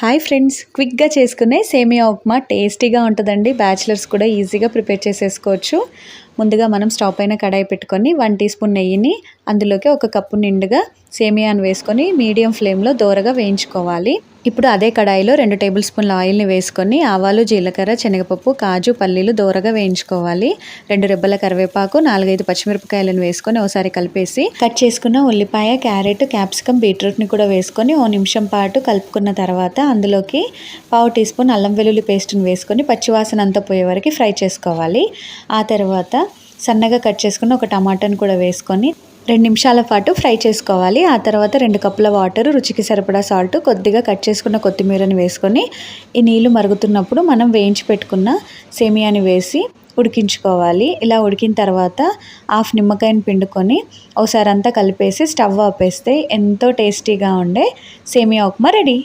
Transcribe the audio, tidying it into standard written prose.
Hi friends, క్విక్గా చేసుకునే సేమియా ఉప్మా టేస్టీగా ఉంటుందండి. బ్యాచిలర్స్ కూడా ఈజీగా ప్రిపేర్ చేసేసుకోవచ్చు. ముందుగా మనం స్టవ్ పైన కడాయి పెట్టుకొని 1 టీ స్పూన్ నెయ్యిని, అందులోకి 1 కప్పు నిండుగా సేమియాను వేసుకొని మీడియం ఫ్లేమ్లో దోరగా వేయించుకోవాలి. ఇప్పుడు అదే కడాయిలో 2 టేబుల్ స్పూన్ల ఆయిల్ని వేసుకొని ఆవాలు, జీలకర్ర, శనగపప్పు, కాజు, పల్లీలు దోరగా వేయించుకోవాలి. 2 రెబ్బల కరివేపాకు, 4-5 పచ్చిమిరపకాయలను వేసుకొని ఒకసారి కలిపేసి కట్ చేసుకున్న ఉల్లిపాయ, క్యారెట్, క్యాప్సికమ్, బీట్రూట్ని కూడా వేసుకొని 1 నిమిషం పాటు కలుపుకున్న తర్వాత అందులోకి 1/2 టీ స్పూన్ అల్లం వెల్లుల్లి పేస్ట్ని వేసుకొని పచ్చివాసన అంతా పోయే వరకు ఫ్రై చేసుకోవాలి. ఆ తర్వాత సన్నగా కట్ చేసుకున్న 1 టమాటాను కూడా వేసుకొని 2 నిమిషాల పాటు ఫ్రై చేసుకోవాలి. ఆ తర్వాత 2 కప్పుల వాటర్, రుచికి సరిపడా సాల్ట్, కొద్దిగా కట్ చేసుకున్న కొత్తిమీరని వేసుకొని ఈ నీళ్లు మరుగుతున్నప్పుడు మనం వేయించి పెట్టుకున్న సేమియాని వేసి ఉడికించుకోవాలి. ఇలా ఉడికిన తర్వాత 1/2 నిమ్మకాయని పిండుకొని ఒకసారి అంతా కలిపేసి స్టవ్ ఆపేస్తే ఎంతో టేస్టీగా ఉండే సేమియా ఉప్మా రెడీ.